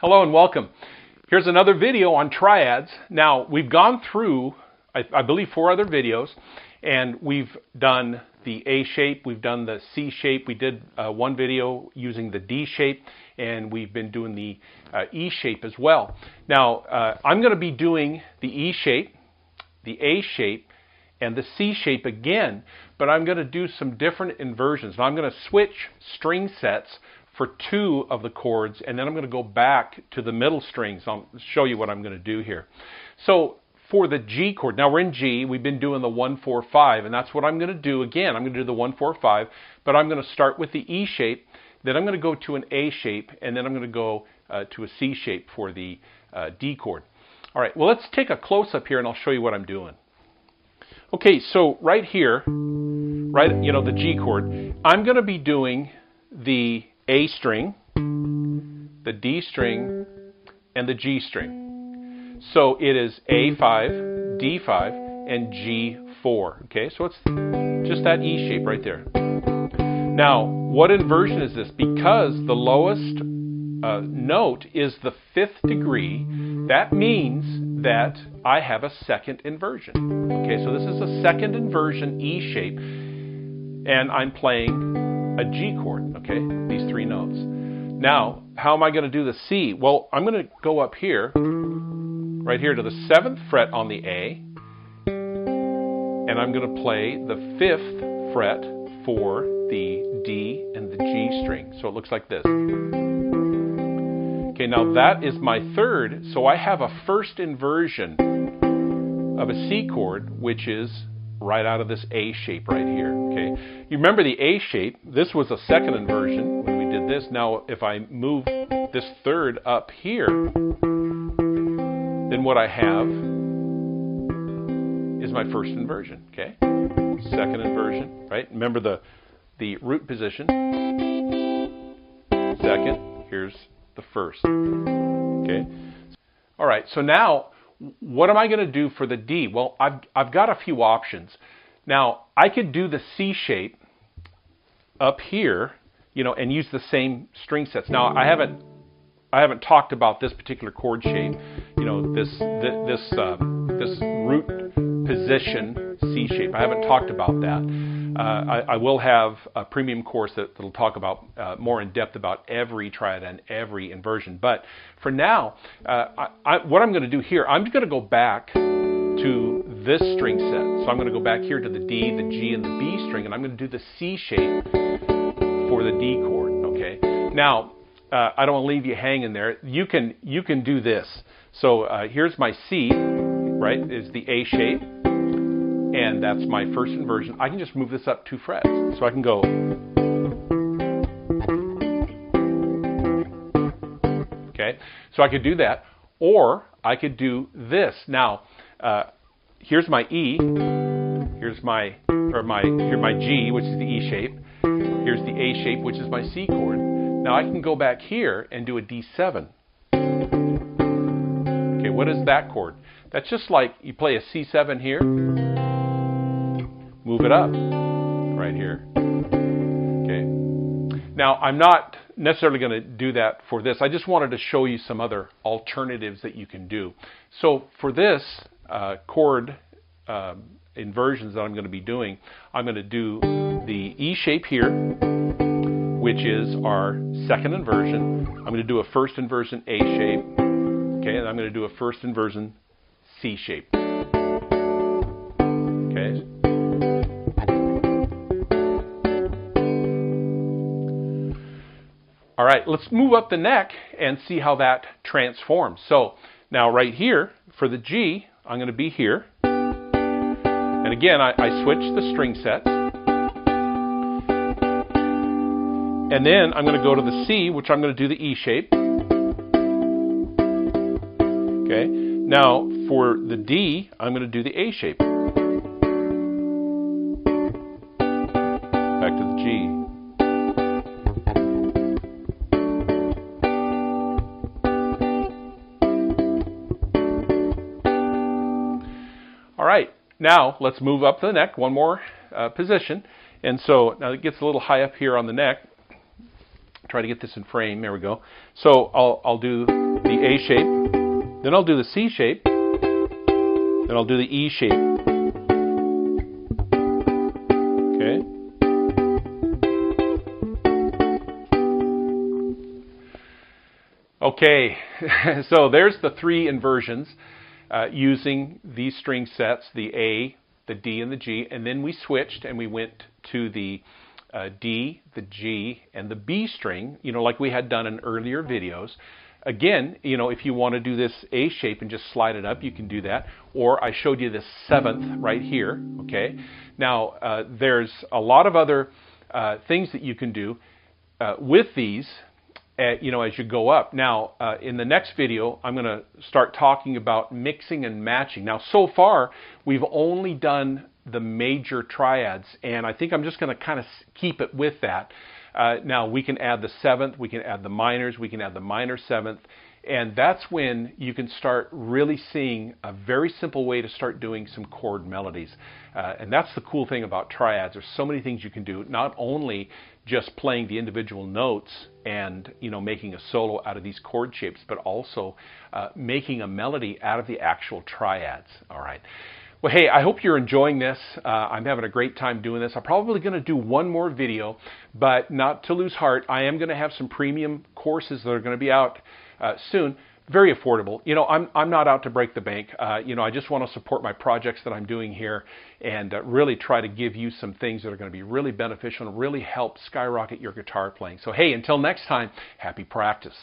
Hello and welcome. Here's another video on triads. Now, we've gone through, I believe, 4 other videos, and we've done the A shape, we've done the C shape, we did one video using the D shape, and we've been doing the E shape as well. Now, I'm going to be doing the E shape, the A shape, and the C shape again, but I'm going to do some different inversions. Now, I'm going to switch string sets for 2 of the chords, and then I'm going to go back to the middle strings. I'll show you what I'm going to do here. So for the G chord, now we're in G, we've been doing the 1, 4, 5, and that's what I'm going to do again. I'm going to do the 1, 4, 5, but I'm going to start with the E shape, then I'm going to go to an A shape, and then I'm going to go to a C shape for the D chord. All right, well, let's take a close-up here, and I'll show you what I'm doing. Okay, so right here, the G chord, I'm going to be doing the A string, the D string, and the G string. So it is A5, D5, and G4. Okay, so it's just that E shape right there. Now, what inversion is this? Because the lowest note is the 5th degree, that means that I have a second inversion. Okay, so this is a second inversion E shape, and I'm playing a G chord, okay, these 3 notes. Now, how am I going to do the C? Well, I'm going to go up here, right here to the 7th fret on the A, and I'm going to play the 5th fret for the D and the G string. So it looks like this. Okay, now that is my 3rd, so I have a first inversion of a C chord, which is right out of this A shape right here. Okay, you remember the A shape, this was a second inversion when we did this. Now if I move this 3rd up here, then what I have is my first inversion. Okay, second inversion, right? Remember the root position, second, here's the first. Okay, all right, so now what am I going to do for the D? Well, I've got a few options. Now, I could do the C shape up here, and use the same string sets. Now, I haven't talked about this particular chord shape, this root position C shape. I haven't talked about that. I will have a premium course that'll talk about more in depth about every triad and every inversion. But for now, what I'm going to do here, I'm going to go back to this string set. So I'm going to go back here to the D, the G, and the B string, and I'm going to do the C shape for the D chord. Okay. Now, I don't want to leave you hanging there. You can do this. So here's my C, right? Is the A shape. And that's my first inversion. I can just move this up 2 frets. So I can go. Okay, so I could do that. Or I could do this. Now, here's my E. Here's my G, which is the E shape. Here's the A shape, which is my C chord. Now I can go back here and do a D7. Okay, what is that chord? That's just like you play a C7 here. Move it up right here. Okay. Now, I'm not necessarily going to do that for this. I just wanted to show you some other alternatives that you can do. So for this chord inversions that I'm going to be doing, I'm going to do the E shape here, which is our second inversion. I'm going to do a first inversion A shape. Okay, and I'm going to do a first inversion C shape. Okay. All right, let's move up the neck and see how that transforms. So now right here, for the G, I'm going to be here. And again, I switch the string sets. And then I'm going to go to the C, which I'm going to do the E shape. Okay, now for the D, I'm going to do the A shape. Back to the G. All right, now let's move up the neck, one more position. And so now it gets a little high up here on the neck. Try to get this in frame. There we go. So I'll do the A shape, then I'll do the C shape, then I'll do the E shape. Okay. Okay, so there's the 3 inversions using these string sets, the A, the D, and the G, and then we switched and we went to the D, the G, and the B string, like we had done in earlier videos. Again, if you want to do this A shape and just slide it up, you can do that. Or I showed you this 7th right here, okay? Now, there's a lot of other things that you can do with these, as you go up. Now, in the next video, I'm going to start talking about mixing and matching. Now, so far, we've only done the major triads, and I think I'm just going to kind of keep it with that. Now, we can add the 7th, we can add the minors, we can add the minor 7th, and that's when you can start really seeing a very simple way to start doing some chord melodies. And that's the cool thing about triads. There's so many things you can do, not only just playing the individual notes and making a solo out of these chord shapes, but also making a melody out of the actual triads. All right. Well, hey, I hope you're enjoying this. I'm having a great time doing this. I'm probably going to do one more video, but not to lose heart, I am going to have some premium courses that are going to be out soon. Very affordable. I'm not out to break the bank. I just want to support my projects that I'm doing here and really try to give you some things that are going to be really beneficial and really help skyrocket your guitar playing. So, hey, until next time, happy practice.